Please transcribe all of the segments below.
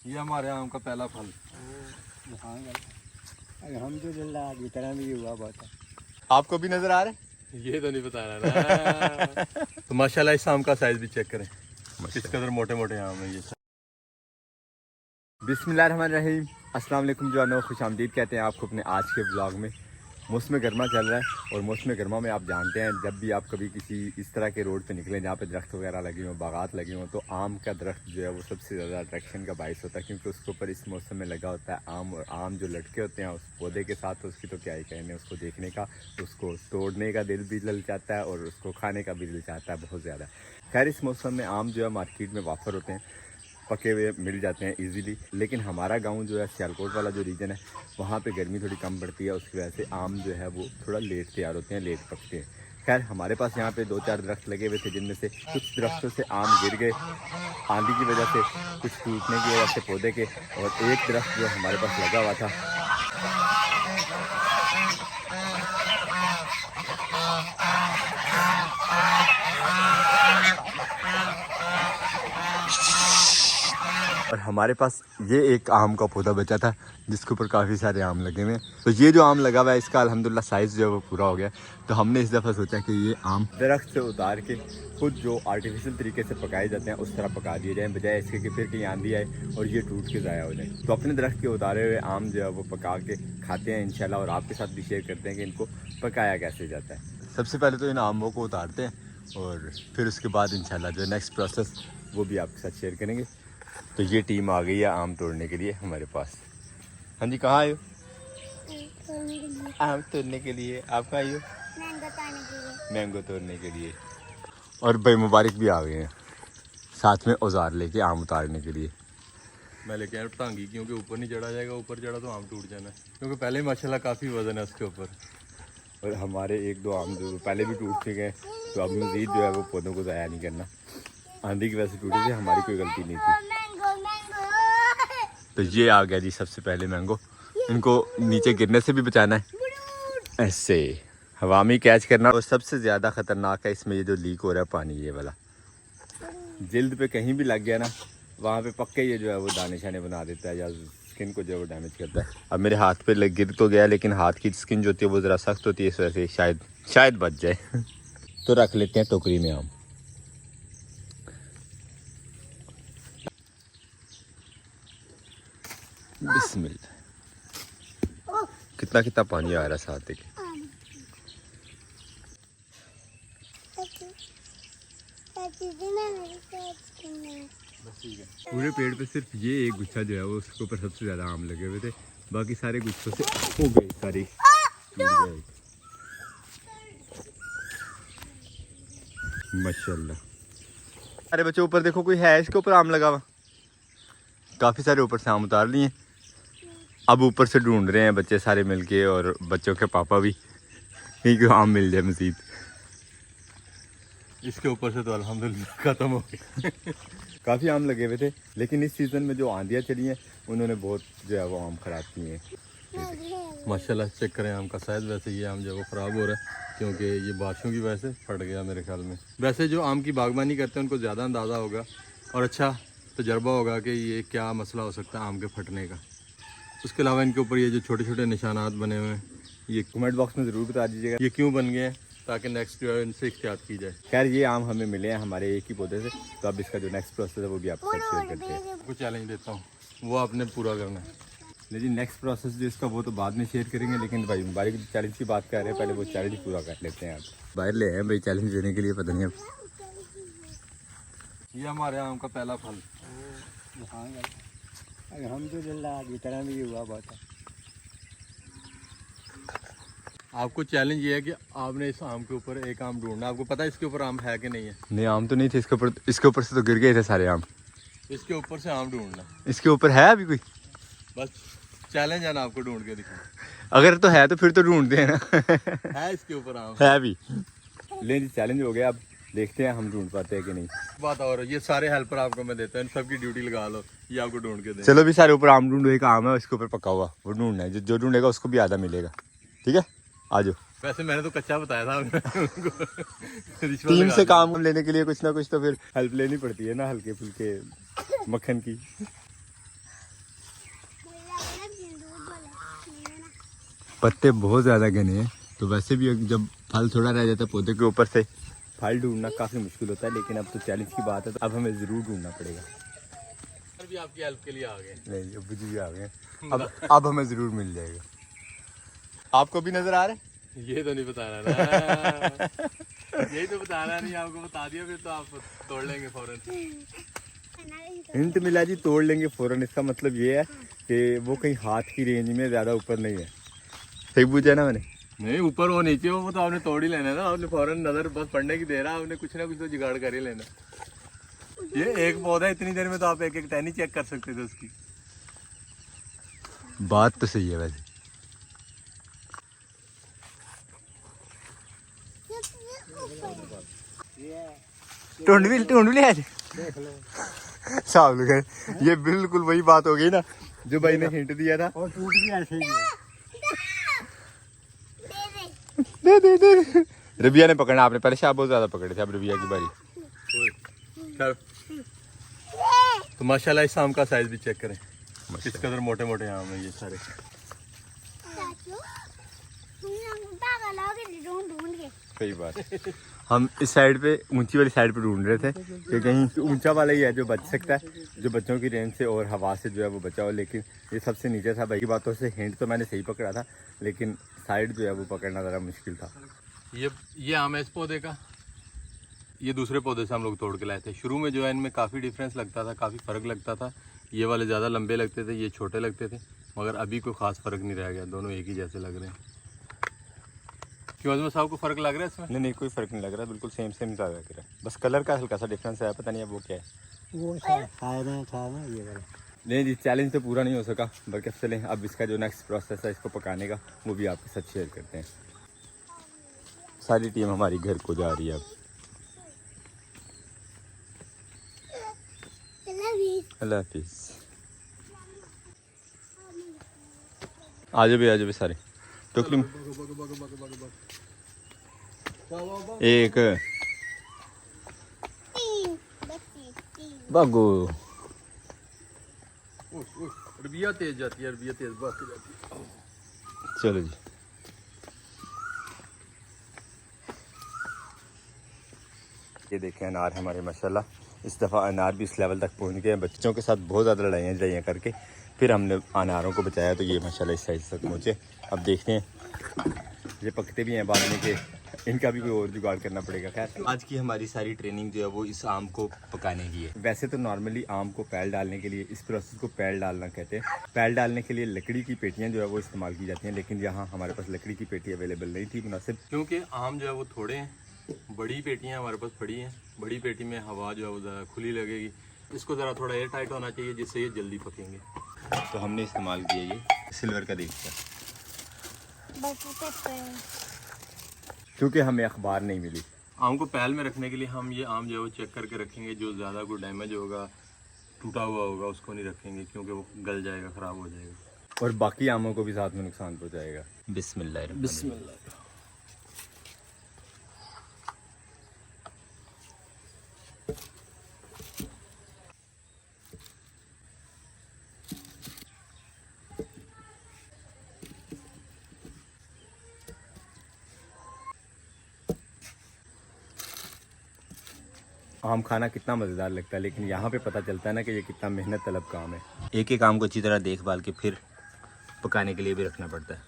ये हमारे आम का पहला फल। अल्हम्दुलिल्लाह जितना भी हुआ बहुत है। आपको भी नजर आ रहा है? ये तो नहीं बता रहा ना। तो माशाल्लाह इस आम का साइज भी चेक करें, किस कदर मोटे मोटे आम है ये। बिस्मिल्लाहिर्रहमानिर्रहीम, अस्सलाम वालेकुम जानो, खुश आमदीद कहते हैं आपको अपने आज के ब्लॉग में। मौसम गर्मा चल रहा है और मौसम गर्मा में आप जानते हैं जब भी आप कभी किसी इस तरह के रोड पे निकलें जहाँ पे दरख्त वगैरह लगे हों, बागात लगे हों, तो आम का दरख्त जो है वो सबसे ज़्यादा अट्रैक्शन का बाइस होता है, क्योंकि उसके ऊपर इस मौसम में लगा होता है आम। और आम जो लटके होते हैं उस पौधे के साथ, तो उसकी तो क्या ही कहने, उसको देखने का, उसको तोड़ने का दिल भी ललचाता है और उसको खाने का भी दिल चाहता है बहुत ज़्यादा। खैर इस मौसम में आम जो है मार्केट में वाफर होते हैं, पके हुए मिल जाते हैं इजीली। लेकिन हमारा गांव जो है सियालकोट वाला जो रीजन है, वहाँ पे गर्मी थोड़ी कम पड़ती है, उसकी वजह से आम जो है वो थोड़ा लेट तैयार होते हैं, लेट पकते हैं। खैर हमारे पास यहाँ पे 2-4 दरख्त लगे हुए थे, जिनमें से कुछ दरख्तों से आम गिर गए आंधी की वजह से, कुछ टूटने की वजह से पौधे के, और एक दरख्त जो हमारे पास लगा हुआ था और हमारे पास ये एक आम का पौधा बचा था जिसके ऊपर काफ़ी सारे आम लगे हुए हैं। तो ये जो आम लगा हुआ है इसका अल्हम्दुलिल्लाह साइज़ जो है वो पूरा हो गया। तो हमने इस दफ़ा सोचा कि ये आम दरख्त से उतार के खुद जो आर्टिफिशियल तरीके से पकाए जाते हैं उस तरह पका दिए जाएँ, बजाय इसके कि फिर कहीं आंधी आए और ये टूट के ज़ाया हो जाए। तो अपने दरख्त के उतारे हुए आम जो है वो पका के खाते हैं इंशाल्लाह, और आपके साथ भी शेयर करते हैं कि इनको पकाया कैसे जाता है। सबसे पहले तो इन आमों को उतारते हैं और फिर उसके बाद इंशाल्लाह जो नेक्स्ट प्रोसेस वो भी आपके साथ शेयर करेंगे। तो ये टीम आ गई है आम तोड़ने के लिए हमारे पास। हाँ जी, कहाँ आए हो? आम तोड़ने के लिए। आप कहाँ आई हो? मैंगो तोड़ने के लिए। और भाई मुबारक भी आ गए हैं साथ में औजार लेके आम उतारने के लिए। मैं लेके आया टांगी, क्योंकि ऊपर नहीं चढ़ा जाएगा, ऊपर चढ़ा तो आम टूट जाना है, क्योंकि पहले ही माशाल्लाह काफ़ी वजन है उसके ऊपर। और हमारे 1-2 आम जो पहले भी टूट चुके हैं, तो अब मज़ीद जो है वो पौधों को ज़ाया नहीं करना। आंधी की वजह से टूटे थे, हमारी कोई गलती नहीं थी। तो ये आ गया जी सबसे पहले मैंगो। इनको नीचे गिरने से भी बचाना है, ऐसे हवा में कैच करना। और सबसे ज़्यादा ख़तरनाक है इसमें ये जो लीक हो रहा है पानी, ये वाला जिल्द पे कहीं भी लग गया ना, वहाँ पे पक्के ये जो है वो दाने शाने बना देता है या स्किन को जो है वो डैमेज करता है। अब मेरे हाथ पे लग गिर तो गया, लेकिन हाथ की स्किन जो होती है वो ज़रा सख्त होती है, इस वजह से शायद बच जाए। तो रख लेते हैं टोकरी में आम। बिस्मिल्लाह। कितना कितना पानी आ रहा है साथ देखे। पूरे पेड़ पे सिर्फ ये एक गुच्छा जो है वो उसके ऊपर सबसे ज्यादा आम लगे हुए थे, बाकी सारे गुच्छों से हो गए सारी माशाल्लाह। अरे बच्चों ऊपर देखो, कोई है इसके ऊपर आम लगा हुआ? काफी सारे ऊपर से आम उतार लिए। अब ऊपर से ढूंढ रहे हैं बच्चे सारे मिलके, और बच्चों के पापा भी, कहीं को आम मिल जाए मज़ीद। इसके ऊपर से तो अल्हम्दुलिल्लाह ख़त्म हो गया। काफ़ी आम लगे हुए थे, लेकिन इस सीज़न में जो आंधियाँ चली हैं उन्होंने बहुत जो है वो आम ख़राब किए हैं। माशाल्लाह चेक करें आम का साइज़। वैसे ये आम जो है वो ख़राब हो रहा है, क्योंकि ये बारिशों की वजह से फट गया मेरे ख्याल में। वैसे जो आम की बागबानी करते हैं उनको ज़्यादा अंदाज़ा होगा और अच्छा तजर्बा होगा कि ये क्या मसला हो सकता है आम के फटने का। उसके अलावा इनके ऊपर ये जो छोटे छोटे निशानात बने हुए हैं, ये कमेंट बॉक्स में ज़रूर बता दीजिएगा ये क्यों बन गए हैं, ताकि नेक्स्ट जो है इनसे एहतियात की जाए। खैर ये आम हमें मिले हैं हमारे एक ही पौधे से, तो अब इसका जो नेक्स्ट प्रोसेस है वो भी आपके साथ शेयर करते हैं। आपको चैलेंज देता हूँ, वो आपने पूरा करना है। लेकिन नेक्स्ट प्रोसेस जो इसका वो तो बाद में शेयर करेंगे, लेकिन भाई मुबारक चैलेंज की बात कर रहे हैं, पहले वो चैलेंज पूरा कर लेते हैं। आप बाहर ले आए भाई चैलेंज देने के लिए, पता नहीं अब। ये हमारे आम का पहला फल। अल्हम्दुलिल्लाह जितना भी हुआ बहुत है। आपको चैलेंज ये है कि आपने इस आम के ऊपर एक आम ढूंढना। आपको पता है इसके ऊपर आम है कि नहीं है? नहीं आम तो नहीं थे इसके ऊपर, इसके ऊपर से तो गिर गए थे सारे आम। इसके ऊपर से आम ढूंढना। इसके ऊपर है अभी कोई? बस चैलेंज है ना, आपको ढूंढ के दिखाना। अगर तो है तो फिर तो ढूंढते हैं ना। है इसके ऊपर आम? है अभी। ले जी चैलेंज हो गया, अब देखते हैं हम ढूंढ पाते हैं कि नहीं। बात और ये सारे हेल्पर आपको मैं देता हूँ, सबकी ड्यूटी लगा लो, ये आपको ढूंढ के दे। चलो भी सारे ऊपर आम ढूंढो, एक आम है इसके ऊपर पका हुआ, वो ढूंढना है, जो ढूंढेगा उसको भी आधा मिलेगा। ठीक है आ जाओ। वैसे मैंने तो कच्चा बताया था उनको। टीम से काम लेने के लिए कुछ ना कुछ तो फिर हेल्प लेनी पड़ती है ना, हल्के फुल्के मक्खन की। पत्ते बहुत ज़्यादा घने हैं, तो वैसे भी जब फल थोड़ा रह जाता है पौधे के ऊपर से फल ढूंढना काफ़ी मुश्किल होता है, लेकिन अब तो चैलेंज की बात है तो अब हमें ज़रूर ढूंढना पड़ेगा। भी आपकी हेल्प के लिए आ गए। नहीं अब्बू जी भी आ गए, अब हमें ज़रूर मिल जाएगा। आपको भी नज़र आ रहा है? ये तो नहीं बता रहा ना। यही तो बता रहा नहीं, आपको बता दिया फिर तो आप तोड़ लेंगे फौरन। हिंट मिला जी, तोड़ लेंगे फ़ौरन। इसका मतलब ये है कि वो कहीं हाथ की रेंज में ज़्यादा ऊपर नहीं है। सही पूछा ना मैंने? नहीं, ऊपर वो नीचे हो वो तो आपने तोड़ ही लेना ना। आपने फौरन नजर बस पड़ने की दे रहा, आपने कुछ ना कुछ तो जुगाड़ कर ही लेना। ये एक पौधा इतनी देर में तो आप एक एक टहनी चेक कर सकते थे उसकी। बात तो सही है वैसे। ढूंढ भी आज साहब लोग, ये बिल्कुल वही बात हो गई ना जो भाई ने हिंट दिया था। और टूट भी ऐसे ही है। दे। रबिया ने पकड़ना, आपने पहले शाह बहुत ज्यादा पकड़े थे, अब रबिया की बारी। तो माशाल्लाह इस आम का साइज भी चेक करें, किस कदर मोटे मोटे आम है ये सारे। सही बात। हम इस साइड पे ऊंची वाली साइड पे ढूंढ रहे थे कि कहीं ऊंचा वाला ही है जो बच सकता है, जो बच्चों की रेंज से और हवा से जो है वो बचा हो, लेकिन ये सबसे नीचे था। भाई की बातों से हिंट तो मैंने सही पकड़ा था, लेकिन साइड जो है वो पकड़ना ज़रा मुश्किल था। ये आम है इस पौधे का, ये दूसरे पौधे से हम लोग तोड़ के लाए थे। शुरू में जो है इनमें काफ़ी डिफरेंस लगता था, काफ़ी फ़र्क लगता था। ये वाले ज़्यादा लंबे लगते थे, ये छोटे लगते थे, मगर अभी कोई ख़ास फ़र्क नहीं रह गया, दोनों एक ही जैसे लग रहे हैं। क्यों अजमत साहब को फ़र्क लग रहा है इसमें? नहीं कोई फ़र्क नहीं लग रहा, बिल्कुल सेम ज़्यादा लग रहा है, बस कलर का हल्का सा डिफरेंस है, पता नहीं अब वो क्या है। वो शायद था ना ये वाला। नहीं जी, चैलेंज तो पूरा नहीं हो सका, बल्कि अब चलें अब इसका जो नेक्स्ट प्रोसेस है इसको पकाने का वो भी आपके साथ शेयर करते हैं। सारी टीम हमारी घर को जा रही है अब। अल्लाह हाफिज़। आ जाओ भी सारे टोकरी में। एक भागो। अरबिया तेज जाती है, अरबिया तेज भागती जाती है। चलो जी, ये देखें अनार हमारे माशाल्लाह। इस दफ़ा अनार भी इस लेवल तक पहुंच गए हैं। बच्चों के साथ बहुत ज़्यादा लड़ाइयाँ करके फिर हमने अनारों को बचाया, तो ये माशाल्लाह इस साइज़ तक पहुँचे। अब देखते हैं, ये पकते भी हैं बाद में कि इनका भी कोई और जुगाड़ करना पड़ेगा। खैर आज की हमारी सारी ट्रेनिंग जो है वो इस आम को पकाने की है। वैसे तो नॉर्मली आम को पैल डालने के लिए इस प्रोसेस को पैल डालना कहते हैं। पैल डालने के लिए लकड़ी की पेटियाँ जो है वो इस्तेमाल की जाती हैं, लेकिन यहाँ हमारे पास लकड़ी की पेटी अवेलेबल नहीं थी मुनासिब, क्योंकि आम जो है वो थोड़े हैं। बड़ी पेटियाँ हमारे पास पड़ी हैं, बड़ी पेटी में हवा जो है वो ज़रा खुली लगेगी। इसको ज़रा थोड़ा एयर टाइट होना चाहिए जिससे ये जल्दी पकेंगे। तो हमने इस्तेमाल किया ये सिल्वर का देगचा, क्योंकि हमें अखबार नहीं मिली। आम को पैल में रखने के लिए हम ये आम जो है वो चेक करके रखेंगे, जो ज़्यादा कोई डैमेज होगा, टूटा हुआ होगा उसको नहीं रखेंगे, क्योंकि वो गल जाएगा, ख़राब हो जाएगा और बाकी आमों को भी साथ में नुकसान पहुंचाएगा। बिस्मिल्लाह बिस्मिल्लाह। आम खाना कितना मज़ेदार लगता है, लेकिन यहाँ पे पता चलता है ना कि ये कितना मेहनत तलब काम है। एक एक आम को अच्छी तरह देखभाल के फिर पकाने के लिए भी रखना पड़ता है।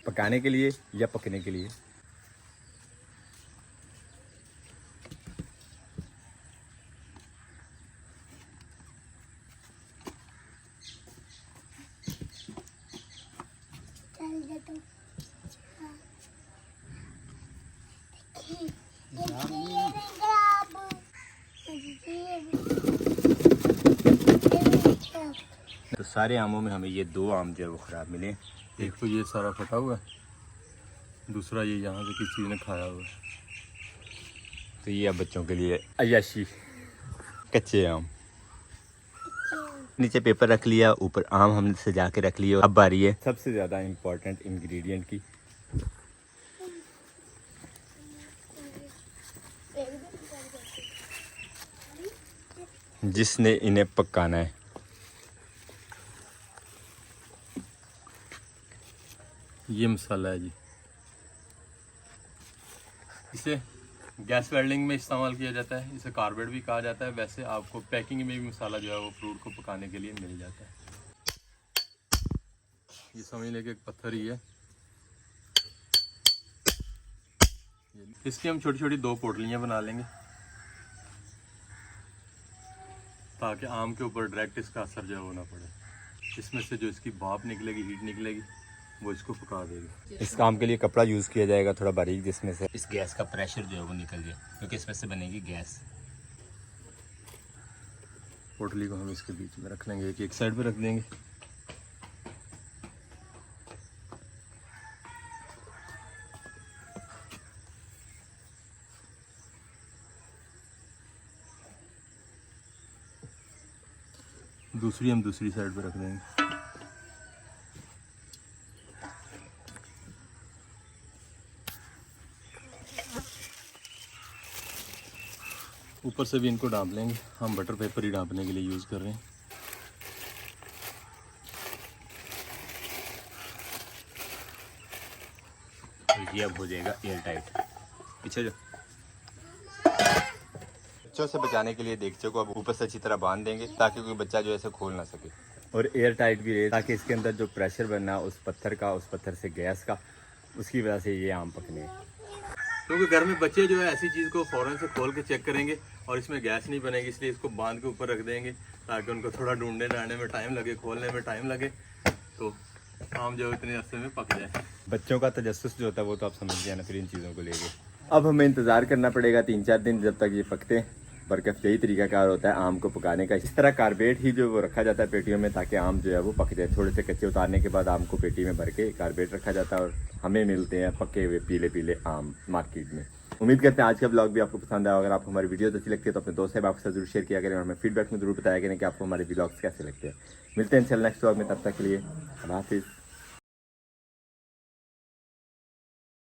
पकाने के लिए या पकने के लिए? तो सारे आमों में हमें ये 2 आम जो है वो ख़राब मिले। एक तो ये सारा फटा हुआ है, दूसरा ये यहाँ से किसी चीज़ ने खाया हुआ है। तो ये अब बच्चों के लिए अय्याशी कच्चे आम। नीचे पेपर रख लिया, ऊपर आम हमने सजा के रख लिया। अब बारी है सबसे ज़्यादा इम्पोर्टेंट इंग्रेडिएंट की। जिसने इन्हें पकाना है ये मसाला है जी, इसे गैस वेल्डिंग में इस्तेमाल किया जाता है, इसे कार्बेट भी कहा जाता है। वैसे आपको पैकिंग में भी मसाला जो है वो फ्रूट को पकाने के लिए मिल जाता है। ये समझ लें कि एक पत्थर ही है। इसकी हम छोटी छोटी 2 पोटलियाँ बना लेंगे ताकि आम के ऊपर डायरेक्ट इसका असर जो है वो ना पड़े। इसमें से जो इसकी भाप निकलेगी, हीट निकलेगी, वो इसको पका देगी। इस काम के लिए कपड़ा यूज़ किया जाएगा थोड़ा बारीक, जिसमें से इस गैस का प्रेशर जो है वो निकल जाए, क्योंकि इसमें से बनेगी गैस। पोटली को हम इसके बीच में रख लेंगे, एक साइड पे रख देंगे। दूसरी हम दूसरी साइड पे रख देंगे। ऊपर से भी इनको ढाँप लेंगे, हम बटर पेपर ही ढाँपने के लिए यूज़ कर रहे हैं। तो ये अब हो जाएगा एयर टाइट। पीछे जो बच्चों से बचाने के लिए देगचे को अब ऊपर से अच्छी तरह बांध देंगे ताकि कोई बच्चा जो है इसे खोल ना सके, और एयर टाइट भी रहे ताकि इसके अंदर जो प्रेशर बनना उस पत्थर से गैस का, उसकी वजह से ये आम पकने। क्योंकि घर में बच्चे जो है ऐसी चीज़ को फ़ौरन से खोल के चेक करेंगे और इसमें गैस नहीं बनेगी, इसलिए इसको बांध के ऊपर रख देंगे ताकि उनको थोड़ा ढूंढने जाने में टाइम लगे, खोलने में टाइम लगे, तो आम जो इतने अरसे में पक जाए। बच्चों का तजस्सुस जो होता है वो तो आप समझ गए ना, फिर इन चीज़ों को लेके अब हमें इंतज़ार करना पड़ेगा 3-4 दिन जब तक ये पकते हैं। बरकफ यही तरीकाकार होता है आम को पकाने का। इस तरह कार्बेट ही जो वो रखा जाता है पेटियों में ताकि आम जो है वो पक जाए। थोड़े से कच्चे उतारने के बाद आम को पेटी में भर के कार्बेट रखा जाता है और हमें मिलते हैं पके हुए पीले पीले आम मार्केट में। उम्मीद करते हैं आज का ब्लॉग भी आपको पसंद आया। अगर आपको हमारी वीडियो अच्छी लगती है तो अपने दोस्त साहब आपके साथ जरूर शेयर किया करें और हमें फीडबैक में जरूर बताया करें कि आपको हमारे ब्लॉग्स कैसे लगते हैं। मिलते हैं इंशाल्लाह नेक्स्ट ब्लॉग में, तब तक के लिए अल्लाह हाफिज़।